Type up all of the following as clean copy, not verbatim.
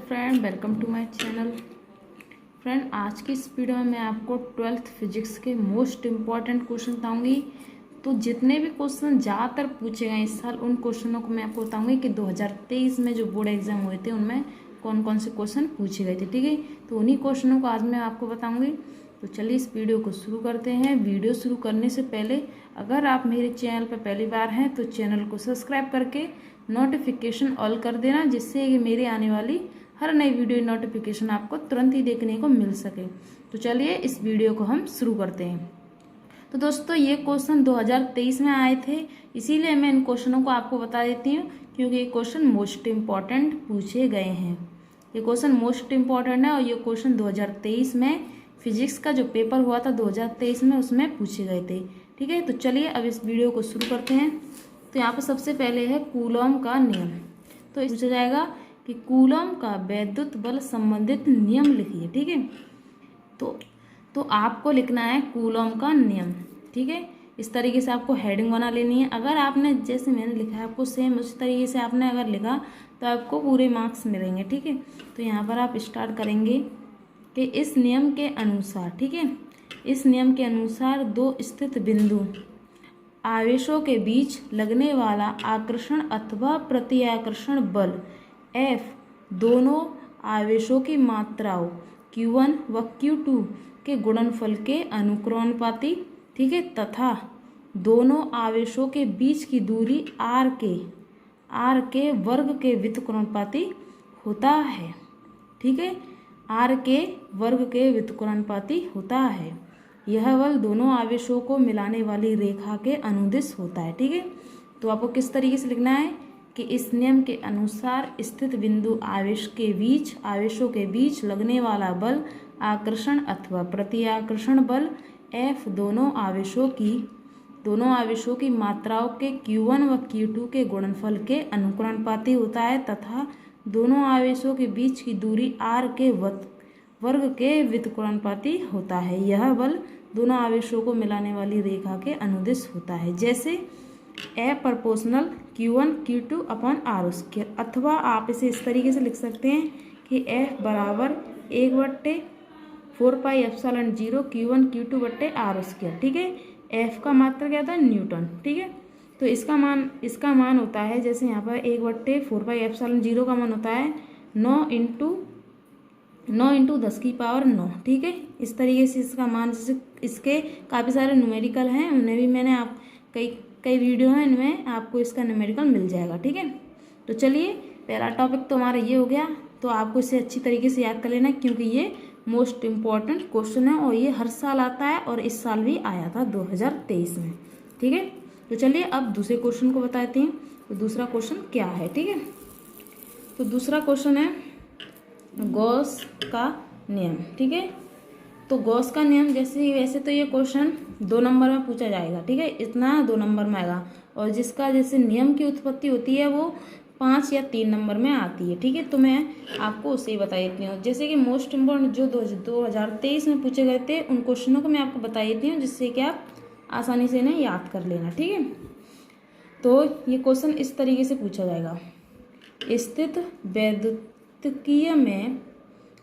Friend, welcome to my channel. Friend, आज की इस वीडियो में मैं आपको 12th फिजिक्स के मोस्ट इम्पॉर्टेंट क्वेश्चन बताऊंगी। तो जितने भी क्वेश्चन ज़्यादातर पूछे गए इस साल, उन क्वेश्चनों को मैं आपको बताऊंगी कि 2023 में जो बोर्ड एग्जाम हुए थे उनमें कौन कौन से क्वेश्चन पूछे गए थे। ठीक है, तो उन्हीं क्वेश्चनों को आज मैं आपको बताऊँगी। तो चलिए इस वीडियो को शुरू करते हैं। वीडियो शुरू करने से पहले अगर आप मेरे चैनल पर पहली बार हैं तो चैनल को सब्सक्राइब करके नोटिफिकेशन ऑल कर देना, जिससे कि मेरी आने वाली हर नई वीडियो नोटिफिकेशन आपको तुरंत ही देखने को मिल सके। तो चलिए इस वीडियो को हम शुरू करते हैं। तो दोस्तों, ये क्वेश्चन 2023 में आए थे, इसीलिए मैं इन क्वेश्चनों को आपको बता देती हूँ, क्योंकि ये क्वेश्चन मोस्ट इम्पॉर्टेंट पूछे गए हैं। ये क्वेश्चन मोस्ट इम्पॉर्टेंट है और ये क्वेश्चन 2023 में फिजिक्स का जो पेपर हुआ था 2023 में, उसमें पूछे गए थे। ठीक है, तो चलिए अब इस वीडियो को शुरू करते हैं। तो यहाँ पर सबसे पहले है कूलॉम का नियम। तो इस पूछा जाएगा कि कूलॉम का वैद्युत बल संबंधित नियम लिखिए। ठीक है, तो आपको लिखना है कूलॉम का नियम। ठीक है, इस तरीके से आपको हेडिंग बना लेनी है। अगर आपने जैसे मैंने लिखा है आपको सेम उसी तरीके से आपने अगर लिखा तो आपको पूरे मार्क्स मिलेंगे। ठीक है, तो यहाँ पर आप स्टार्ट करेंगे कि इस नियम के अनुसार, ठीक है, इस नियम के अनुसार दो स्थित बिंदु आवेशों के बीच लगने वाला आकर्षण अथवा प्रतिआकर्षण बल F दोनों आवेशों की मात्राओं Q1 व Q2 के गुणनफल के अनुक्रमानुपाती, ठीक है, तथा दोनों आवेशों के बीच की दूरी R के वर्ग के व्युत्क्रमानुपाती होता है। ठीक है, R के वर्ग के व्युत्क्रमानुपाती होता है। यह बल दोनों आवेशों को मिलाने वाली रेखा के अनुदिश होता है। ठीक है, तो आपको किस तरीके से लिखना है कि इस नियम के अनुसार स्थित बिंदु आवेशों के बीच लगने वाला बल आकर्षण अथवा प्रतिआकर्षण बल F दोनों आवेशों की मात्राओं के Q1 व Q2 के गुणनफल के अनुक्रमानुपाती होता है तथा दोनों आवेशों के बीच की दूरी R के वर्ग के व्युत्क्रमानुपाती होता है। यह बल दोनों आवेशों को मिलाने वाली रेखा के अनुदिश होता है, जैसे F proportional Q1 Q2 upon R²। अथवा आप इसे इस तरीके से लिख सकते हैं कि F बराबर 1/4πε0 Q1 Q2 बट्टे R²। ठीक है, F का मात्रा क्या था? न्यूटन। ठीक है, तो इसका मान होता है, जैसे यहाँ पर 1/4πε0 का मान होता है 9 इंटू 10 की पावर 9। ठीक है, इस तरीके से इसका मान, जैसे इसके काफ़ी सारे न्यूमेरिकल हैं, उन्हें भी मैंने कई वीडियो हैं, इनमें आपको इसका न्यूमेरिकल मिल जाएगा। ठीक है, तो चलिए पहला टॉपिक तो हमारा ये हो गया। तो आपको इसे अच्छी तरीके से याद कर लेना, क्योंकि ये मोस्ट इम्पॉर्टेंट क्वेश्चन है और ये हर साल आता है और इस साल भी आया था 2023 में। ठीक है, तो चलिए अब दूसरे क्वेश्चन को बताते हैं। तो दूसरा क्वेश्चन क्या है? ठीक है, तो दूसरा क्वेश्चन है गॉस का नियम। ठीक है, तो गॉस का नियम वैसे तो ये क्वेश्चन 2 नंबर में पूछा जाएगा। ठीक है, इतना 2 नंबर में आएगा, और जिसका जैसे नियम की उत्पत्ति होती है वो 5 या 3 नंबर में आती है। ठीक है, तो मैं आपको उसे ही बता देती हूँ। जैसे कि मोस्ट इम्पोर्टेंट जो 2023 में पूछे गए थे उन क्वेश्चनों को मैं आपको बता देती हूँ, जिससे कि आप आसानी से इन्हें याद कर लेना। ठीक है, तो ये क्वेश्चन इस तरीके से पूछा जाएगा। स्थित वैद्युतिकीय में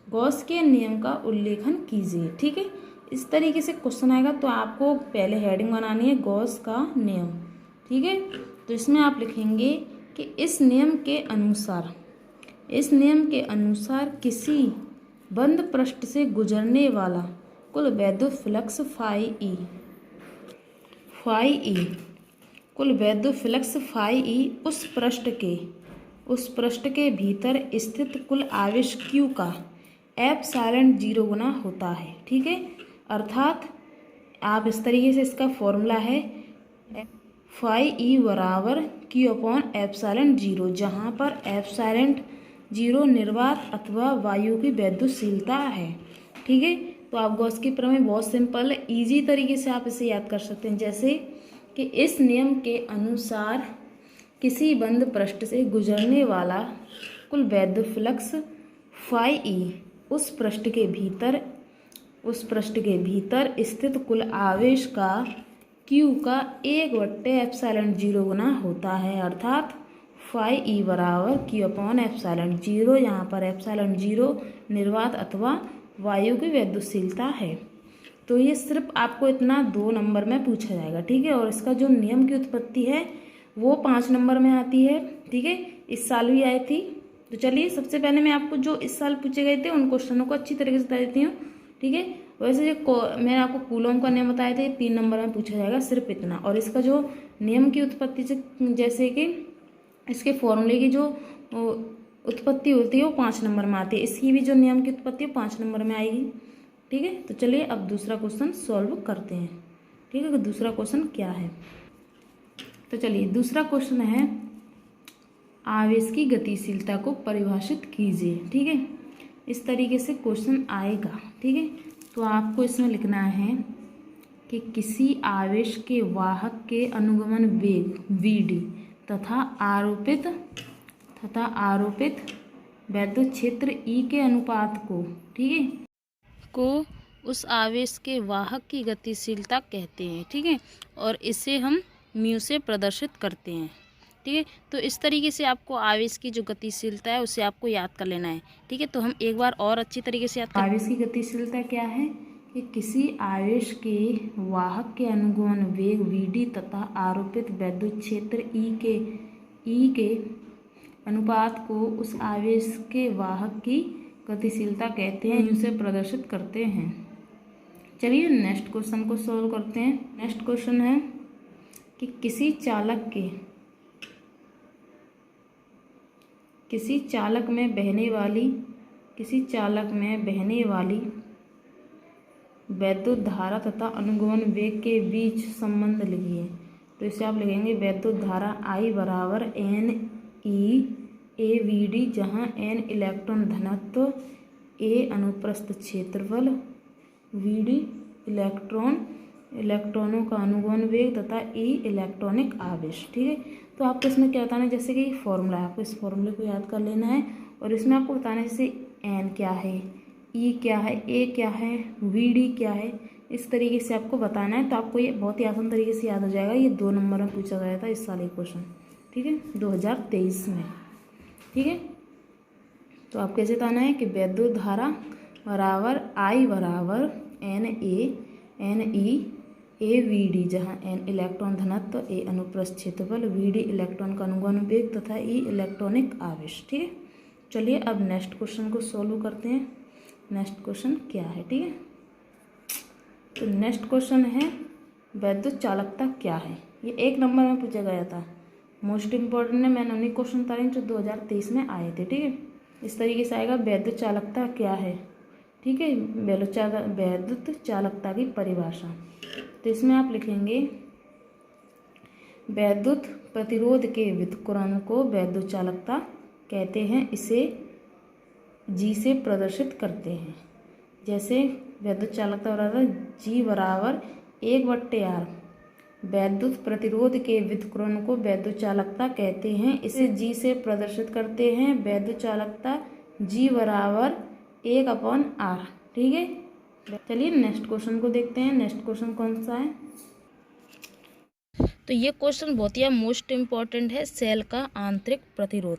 गॉस के नियम का उल्लेखन कीजिए। ठीक है, इस तरीके से क्वेश्चन आएगा, तो आपको पहले हेडिंग बनानी है गॉस का नियम। ठीक है, तो इसमें आप लिखेंगे कि इस नियम के अनुसार किसी बंद पृष्ठ से गुजरने वाला कुल वैद्युत फ्लक्स फाई उस पृष्ठ के भीतर स्थित कुल आवेश Q का एप्सिलॉन 0 गुना होता है। ठीक है, अर्थात आप इस तरीके से, इसका फॉर्मूला है फाई बराबर Q अपॉन एप्सिलॉन 0, जहाँ पर एप्सिलॉन 0 निर्वात अथवा वायु की वैद्युतशीलता है। ठीक है, तो आप गॉस की प्रमेय बहुत सिंपल है, ईजी तरीके से आप इसे याद कर सकते हैं। जैसे कि इस नियम के अनुसार किसी बंद पृष्ठ से गुजरने वाला कुल वैद्युत फ्लक्स फाई उस पृष्ठ के भीतर स्थित कुल आवेश का Q का 1/ε0 गुना होता है, अर्थात फाई ई बराबर क्यू अपॉन एप्सिलॉन जीरो। यहाँ पर एप्सिलॉन जीरो निर्वात अथवा वायु की विद्युतशीलता है। तो ये सिर्फ आपको इतना 2 नंबर में पूछा जाएगा, ठीक है। और इसका जो नियम की उत्पत्ति है वो 5 नंबर में आती है, ठीक है। इस साल भी आई थी। तो चलिए सबसे पहले मैं आपको जो इस साल पूछे गए थे उन क्वेश्चनों को अच्छी तरीके से बता देती हूँ, ठीक है। वैसे जो मैंने आपको कूलॉम का नियम बताया था, 3 नंबर में पूछा जाएगा, सिर्फ इतना। और इसका जो नियम की उत्पत्ति से, जैसे कि इसके फॉर्मूले की जो उत्पत्ति होती है वो 5 नंबर में आती है। इसकी भी जो नियम की उत्पत्ति है 5 नंबर में आएगी, ठीक है। तो चलिए अब दूसरा क्वेश्चन सॉल्व करते हैं, ठीक है। कि दूसरा क्वेश्चन क्या है, तो चलिए दूसरा क्वेश्चन है आवेश की गतिशीलता को परिभाषित कीजिए, ठीक है। इस तरीके से क्वेश्चन आएगा, ठीक है। तो आपको इसमें लिखना है कि किसी आवेश के वाहक के अनुगमन वेग vd तथा आरोपित विद्युत क्षेत्र E के अनुपात को, ठीक है, को उस आवेश के वाहक की गतिशीलता कहते हैं, ठीक है। और इसे हम म्यू से प्रदर्शित करते हैं, ठीक है। तो इस तरीके से आपको आवेश की जो गतिशीलता है उसे आपको याद कर लेना है, ठीक है। तो हम एक बार और अच्छी तरीके से याद कर, आवेश की गतिशीलता क्या है कि किसी आवेश के वाहक के अनुगमन वेग vd तथा आरोपित विद्युत क्षेत्र E के अनुपात को उस आवेश के वाहक की गतिशीलता कहते हैं, इसे प्रदर्शित करते हैं। चलिए नेक्स्ट क्वेश्चन को सॉल्व करते हैं। नेक्स्ट क्वेश्चन है कि किसी चालक में बहने वाली वैद्युत धारा तथा अनुगमन वेग के बीच संबंध लिखिए। तो इसे आप लिखेंगे वैद्युत धारा I बराबर NE/AVD, जहाँ N इलेक्ट्रॉन घनत्व, A अनुप्रस्थ क्षेत्रफल, VD इलेक्ट्रॉनों का अनुगमन वेग तथा E इलेक्ट्रॉनिक आवेश, ठीक है। तो आपको इसमें क्या बताना है, जैसे कि फॉर्मूला है, आपको इस फॉर्मूले को याद कर लेना है। और इसमें आपको बताना है जैसे N क्या है, E क्या है, A क्या है, VD क्या है, इस तरीके से आपको बताना है। तो आपको ये बहुत ही आसान तरीके से याद हो जाएगा। ये 2 नंबर में पूछा गया था इस साल ये क्वेश्चन, ठीक है, 2023 में, ठीक है। तो आपको कैसे बताना है कि विद्युत धारा बराबर I बराबर NE/AVD, जहाँ N इलेक्ट्रॉन घनत्व, A अनुप्रस्थ क्षेत्रफल, VD इलेक्ट्रॉन का अनुगमन वेग तथा E इलेक्ट्रॉनिक आवेश, ठीक है। चलिए अब नेक्स्ट क्वेश्चन को सॉल्व करते हैं। नेक्स्ट क्वेश्चन क्या है, ठीक है। तो नेक्स्ट क्वेश्चन है विद्युत चालकता क्या है। ये 1 नंबर में पूछा गया था, मोस्ट इम्पोर्टेंट है। मैंने उन्हीं क्वेश्चन बता रही हूँ जो 2023 में आए थे, ठीक है। इस तरीके से आएगा विद्युत चालकता क्या है, ठीक है। विद्युत चालकता की परिभाषा, तो इसमें आप लिखेंगे विद्युत प्रतिरोध के व्युत्क्रम को विद्युत चालकता कहते हैं, इसे G से प्रदर्शित करते हैं। जैसे विद्युत चालकता बराबर G बराबर 1/R, विद्युत प्रतिरोध के व्युत्क्रम को विद्युत चालकता कहते हैं, इसे G से प्रदर्शित करते हैं। विद्युत चालकता G बराबर 1/R, ठीक है। चलिए नेक्स्ट क्वेश्चन को देखते हैं। नेक्स्ट क्वेश्चन कौन सा है, तो ये क्वेश्चन बहुत ही मोस्ट इम्पॉर्टेंट है, सेल का आंतरिक प्रतिरोध।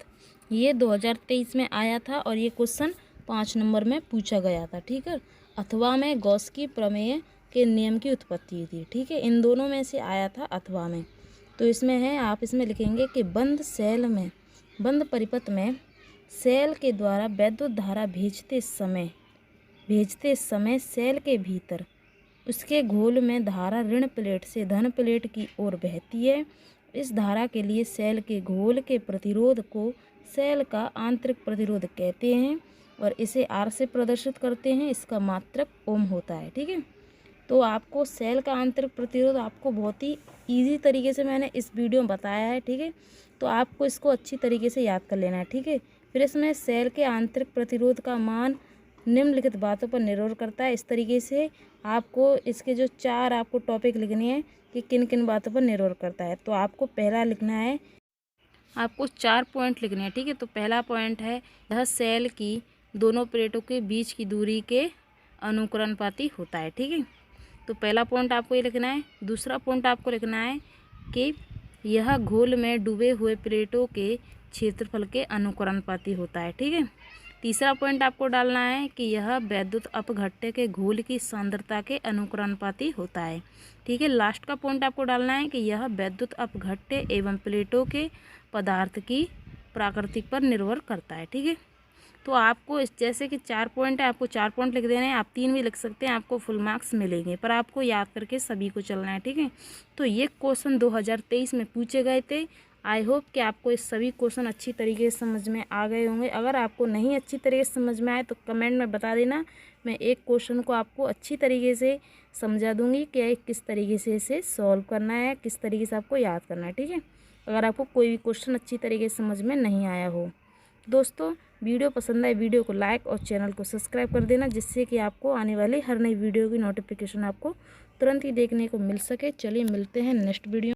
ये 2023 में आया था और ये क्वेश्चन 5 नंबर में पूछा गया था, ठीक है। अथवा में गॉस की प्रमेय के नियम की उत्पत्ति थी, ठीक है। इन दोनों में से आया था अथवा में। तो इसमें है, आप इसमें लिखेंगे कि बंद परिपथ में सेल के द्वारा विद्युत धारा भेजते समय सेल के भीतर उसके घोल में धारा ऋण प्लेट से धन प्लेट की ओर बहती है। इस धारा के लिए सेल के घोल के प्रतिरोध को सेल का आंतरिक प्रतिरोध कहते हैं और इसे R से प्रदर्शित करते हैं। इसका मात्रक ओम होता है, ठीक है। तो आपको सेल का आंतरिक प्रतिरोध आपको बहुत ही ईजी तरीके से मैंने इस वीडियो में बताया है, ठीक है। तो आपको इसको अच्छी तरीके से याद कर लेना है, ठीक है। फिर इसमें सेल के आंतरिक प्रतिरोध का मान निम्नलिखित बातों पर निर्भर करता है। इस तरीके से आपको इसके जो 4 आपको टॉपिक लिखने हैं कि किन किन बातों पर निर्भर करता है। तो आपको पहला लिखना है, आपको 4 पॉइंट लिखने हैं, ठीक है। तो पहला पॉइंट है, यह सेल की दोनों प्लेटों के बीच की दूरी के अनुक्रमानुपाती होता है, ठीक है। तो पहला पॉइंट आपको ये लिखना है। दूसरा पॉइंट आपको लिखना है कि यह घोल में डूबे हुए प्लेटों के क्षेत्रफल के अनुकरणपाती होता है। ठीक है। तीसरा पॉइंट आपको डालना है कि यह वैद्युत अपघट्य के घोल की सांद्रता के अनुकरणपाती होता है। ठीक है। लास्ट का पॉइंट आपको डालना है कि यह वैद्युत अपघट्य एवं प्लेटों के पदार्थ की प्रकृति पर निर्भर करता है। ठीक है। तो आपको इस जैसे कि 4 पॉइंट है, आपको 4 पॉइंट लिख देने हैं, आप 3 भी लिख सकते हैं, आपको फुल मार्क्स मिलेंगे, पर आपको याद करके सभी को चलना है। ठीक है। तो ये क्वेश्चन 2023 में पूछे गए थे। आई होप कि आपको ये सभी क्वेश्चन अच्छी तरीके से समझ में आ गए होंगे। अगर आपको नहीं अच्छी तरीके से समझ में आए तो कमेंट में बता देना, मैं एक क्वेश्चन को आपको अच्छी तरीके से समझा दूंगी कि किस तरीके से इसे सॉल्व करना है, किस तरीके से आपको याद करना है। ठीक है। अगर आपको कोई भी क्वेश्चन अच्छी तरीके से समझ में नहीं आया हो। दोस्तों, वीडियो पसंद आए वीडियो को लाइक और चैनल को सब्सक्राइब कर देना, जिससे कि आपको आने वाली हर नई वीडियो की नोटिफिकेशन आपको तुरंत ही देखने को मिल सके। चलिए मिलते हैं नेक्स्ट वीडियो।